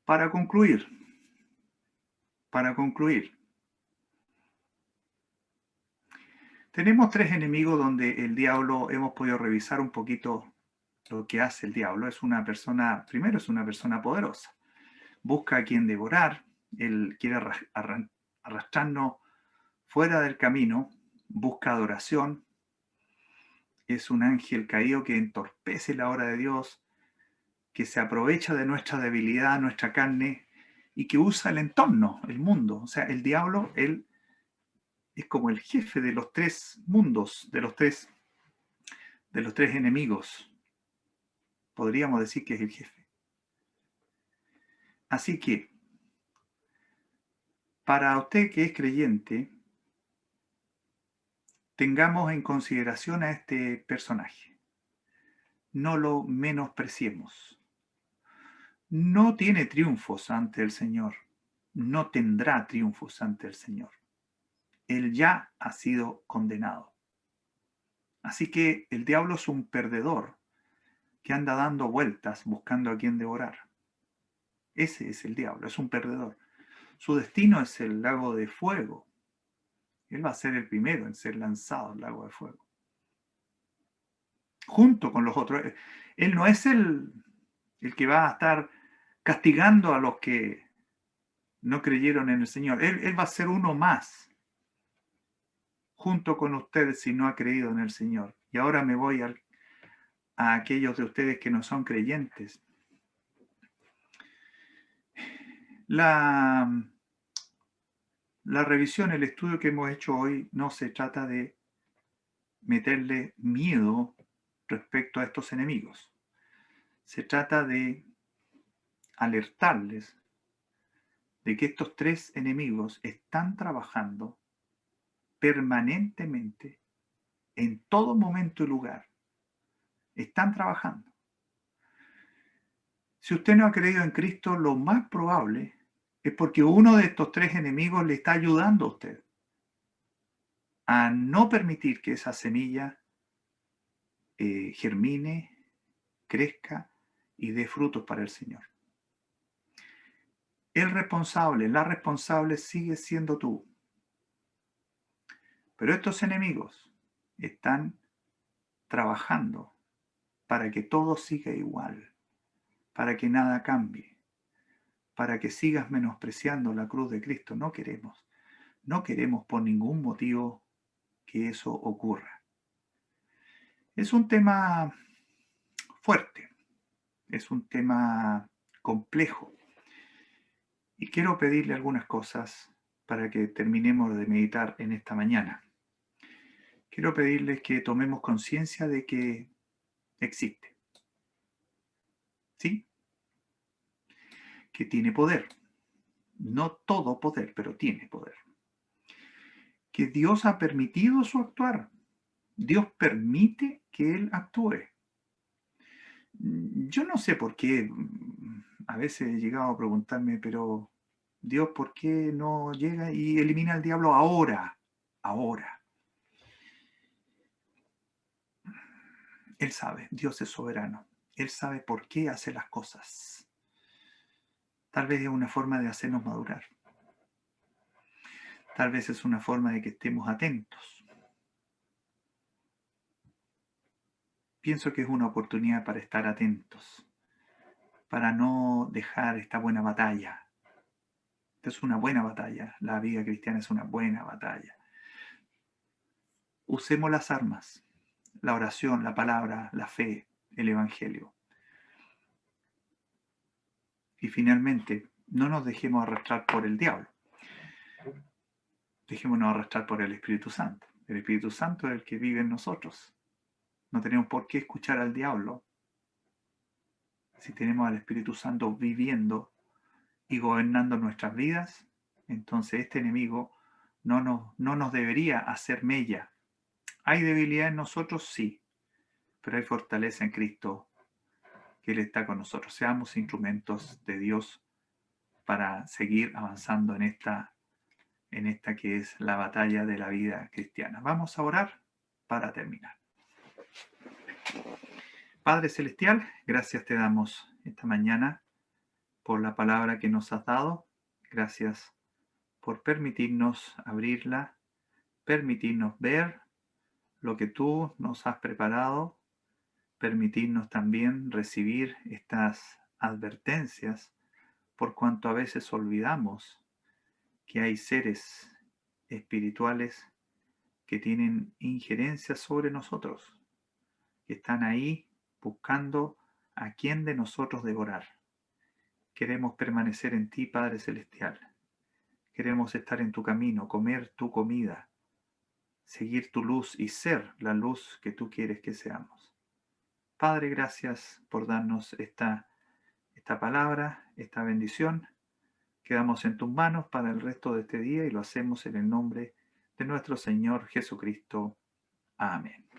Para concluir, tenemos tres enemigos donde el diablo, hemos podido revisar un poquito lo que hace el diablo. Es una persona, primero es una persona poderosa. Busca a quien devorar, él quiere arrastrarnos fuera del camino, busca adoración, es un ángel caído que entorpece la obra de Dios, que se aprovecha de nuestra debilidad, nuestra carne, y que usa el entorno, el mundo. O sea, el diablo, él es como el jefe de los tres mundos, de los tres enemigos. Podríamos decir que es el jefe. Así que, para usted que es creyente, tengamos en consideración a este personaje. No lo menospreciemos. No tiene triunfos ante el Señor. No tendrá triunfos ante el Señor. Él ya ha sido condenado. Así que el diablo es un perdedor que anda dando vueltas buscando a quien devorar. Ese es el diablo, es un perdedor. Su destino es el lago de fuego. Él va a ser el primero en ser lanzado al lago de fuego. Junto con los otros. Él no es el que va a estar castigando a los que no creyeron en el Señor. Él va a ser uno más, junto con ustedes si no ha creído en el Señor. Y ahora me voy a aquellos de ustedes que no son creyentes. La revisión, el estudio que hemos hecho hoy, no se trata de meterle miedo respecto a estos enemigos. Se trata de alertarles de que estos tres enemigos están trabajando permanentemente, en todo momento y lugar, Están trabajando. Si usted no ha creído en Cristo, lo más probable es porque uno de estos tres enemigos le está ayudando a usted a no permitir que esa semilla germine, crezca y dé frutos para el Señor. El responsable, la responsable sigue siendo tú. Pero estos enemigos están trabajando para que todo siga igual, para que nada cambie, para que sigas menospreciando la cruz de Cristo. No queremos por ningún motivo que eso ocurra. Es un tema fuerte, es un tema complejo. Y quiero pedirle algunas cosas para que terminemos de meditar en esta mañana. Quiero pedirles que tomemos conciencia de que existe, ¿sí? Que tiene poder. No todo poder, pero tiene poder. Que Dios ha permitido su actuar. Dios permite que Él actúe. Yo no sé por qué, a veces he llegado a preguntarme, pero Dios, ¿por qué no llega y elimina al diablo ahora? Ahora. Él sabe, Dios es soberano. Él sabe por qué hace las cosas. Tal vez es una forma de hacernos madurar. Tal vez es una forma de que estemos atentos. Pienso que es una oportunidad para estar atentos, para no dejar esta buena batalla. Esta es una buena batalla. La vida cristiana es una buena batalla. Usemos las armas, la oración, la palabra, la fe, el evangelio. Y finalmente, no nos dejemos arrastrar por el diablo. Dejémonos arrastrar por el Espíritu Santo. El Espíritu Santo es el que vive en nosotros. No tenemos por qué escuchar al diablo si tenemos al Espíritu Santo viviendo y gobernando nuestras vidas. Entonces este enemigo no nos debería hacer mella. ¿Hay debilidad en nosotros? Sí, pero hay fortaleza en Cristo, que Él está con nosotros. Seamos instrumentos de Dios para seguir avanzando en esta que es la batalla de la vida cristiana. Vamos a orar para terminar. Padre Celestial, gracias te damos esta mañana por la palabra que nos has dado. Gracias por permitirnos abrirla, permitirnos ver lo que tú nos has preparado, permitirnos también recibir estas advertencias, por cuanto a veces olvidamos que hay seres espirituales que tienen injerencia sobre nosotros, que están ahí buscando a quién de nosotros devorar. Queremos permanecer en ti, Padre Celestial. Queremos estar en tu camino, comer tu comida, seguir tu luz y ser la luz que tú quieres que seamos. Padre, gracias por darnos esta palabra, esta bendición. Quedamos en tus manos para el resto de este día y lo hacemos en el nombre de nuestro Señor Jesucristo. Amén.